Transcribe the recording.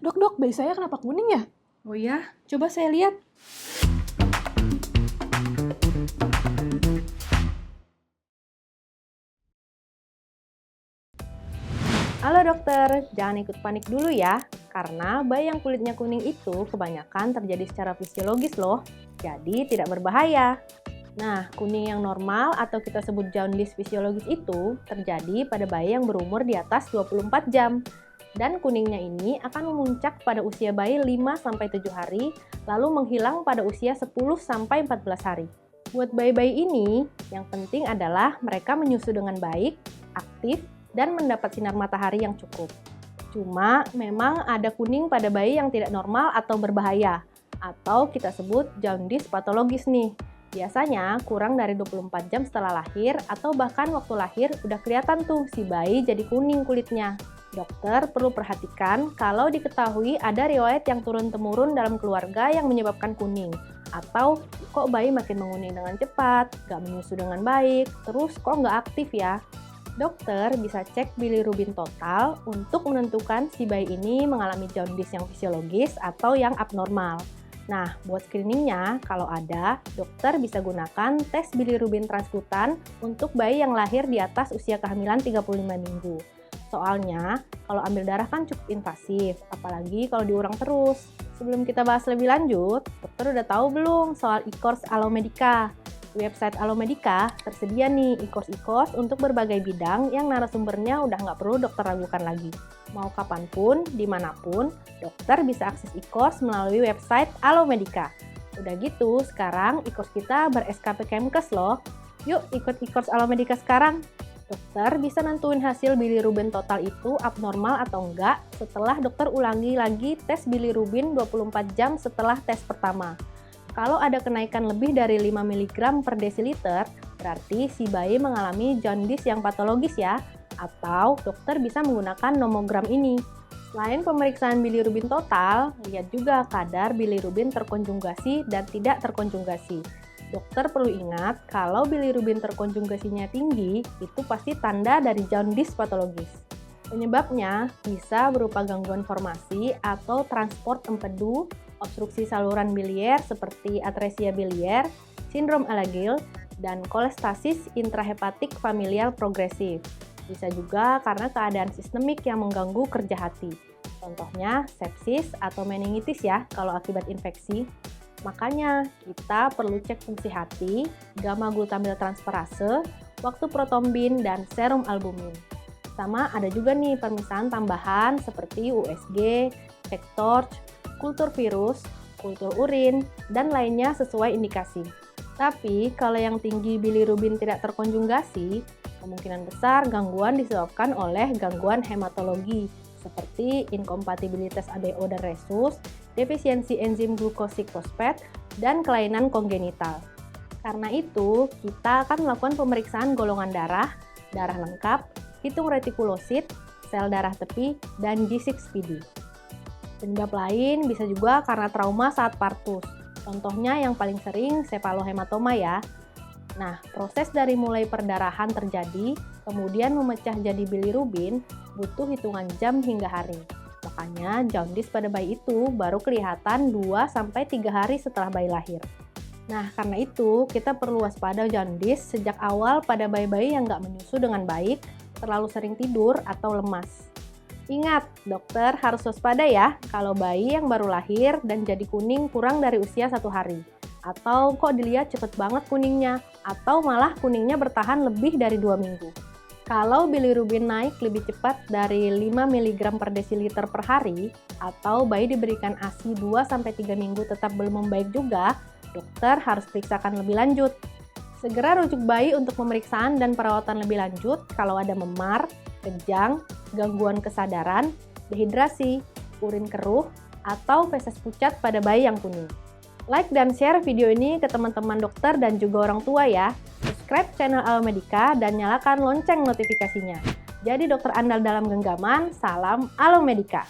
Dok, bayi saya kenapa kuning ya? Oh ya, coba saya lihat. Halo dokter, jangan ikut panik dulu ya, karena bayi yang kulitnya kuning itu kebanyakan terjadi secara fisiologis loh, jadi tidak berbahaya. Nah, kuning yang normal atau kita sebut jaundice fisiologis itu terjadi pada bayi yang berumur di atas 24 jam. Dan kuningnya ini akan memuncak pada usia bayi 5-7 hari, lalu menghilang pada usia 10-14 hari. Buat bayi-bayi ini, yang penting adalah mereka menyusu dengan baik, aktif, dan mendapat sinar matahari yang cukup. Cuma memang ada kuning pada bayi yang tidak normal atau berbahaya, atau kita sebut jaundice patologis nih. Biasanya kurang dari 24 jam setelah lahir atau bahkan waktu lahir udah kelihatan tuh si bayi jadi kuning kulitnya. Dokter perlu perhatikan kalau diketahui ada riwayat yang turun-temurun dalam keluarga yang menyebabkan kuning, atau kok bayi makin menguning dengan cepat, gak menyusu dengan baik, terus kok gak aktif ya. Dokter bisa cek bilirubin total untuk menentukan si bayi ini mengalami jaundice yang fisiologis atau yang abnormal. Nah, buat screeningnya, kalau ada, dokter bisa gunakan tes bilirubin transkutan untuk bayi yang lahir di atas usia kehamilan 35 minggu. Soalnya, kalau ambil darah kan cukup invasif, apalagi kalau diurang terus. Sebelum kita bahas lebih lanjut, dokter udah tahu belum soal e-course Alomedica? Di website Alomedica tersedia nih e-course untuk berbagai bidang yang narasumbernya udah nggak perlu dokter ragukan lagi. Mau kapanpun, dimanapun, dokter bisa akses e-course melalui website Alomedica. Udah gitu, sekarang e-course kita ber-SKP Kemkes loh. Yuk ikut e-course Alomedica sekarang. Dokter bisa nentuin hasil bilirubin total itu abnormal atau enggak setelah dokter ulangi lagi tes bilirubin 24 jam setelah tes pertama. Kalau ada kenaikan lebih dari 5 mg per desiliter, berarti si bayi mengalami jaundice yang patologis ya, atau dokter bisa menggunakan nomogram ini. Selain pemeriksaan bilirubin total, lihat juga kadar bilirubin terkonjugasi dan tidak terkonjugasi. Dokter perlu ingat kalau bilirubin terkonjugasinya tinggi, itu pasti tanda dari jaundice patologis. Penyebabnya bisa berupa gangguan formasi atau transport empedu, obstruksi saluran bilier seperti atresia bilier, sindrom Alagille, dan kolestasis intrahepatik familial progresif. Bisa juga karena keadaan sistemik yang mengganggu kerja hati. Contohnya sepsis atau meningitis ya kalau akibat infeksi. Makanya kita perlu cek fungsi hati, gamma glutamil transferase, waktu protombin, dan serum albumin. Sama ada juga nih pemisahan tambahan seperti USG, cek torch, kultur virus, kultur urin, dan lainnya sesuai indikasi. Tapi kalau yang tinggi bilirubin tidak terkonjugasi, kemungkinan besar gangguan disebabkan oleh gangguan hematologi seperti inkompatibilitas ABO dan resus, defisiensi enzim glukosik fosfat, dan kelainan kongenital. Karena itu, kita akan melakukan pemeriksaan golongan darah, darah lengkap, hitung retikulosit, sel darah tepi, dan G6PD. Penyebab lain bisa juga karena trauma saat partus. Contohnya yang paling sering sepalohematoma ya. Nah, proses dari mulai perdarahan terjadi, kemudian memecah jadi bilirubin, butuh hitungan jam hingga hari. Makanya jaundice pada bayi itu baru kelihatan 2-3 hari setelah bayi lahir. Nah, karena itu kita perlu waspada jaundice sejak awal pada bayi-bayi yang nggak menyusu dengan baik, terlalu sering tidur, atau lemas. Ingat, dokter harus waspada ya kalau bayi yang baru lahir dan jadi kuning kurang dari usia 1 hari. Atau kok dilihat cepet banget kuningnya, atau malah kuningnya bertahan lebih dari 2 minggu. Kalau bilirubin naik lebih cepat dari 5 mg per desiliter per hari, atau bayi diberikan ASI 2-3 minggu tetap belum membaik juga, dokter harus periksakan lebih lanjut. Segera rujuk bayi untuk pemeriksaan dan perawatan lebih lanjut kalau ada memar, kejang, gangguan kesadaran, dehidrasi, urin keruh, atau feses pucat pada bayi yang kuning. Like dan share video ini ke teman-teman dokter dan juga orang tua ya. Subscribe channel Alomedica dan nyalakan lonceng notifikasinya. Jadi dokter andal dalam genggaman, salam Alomedica.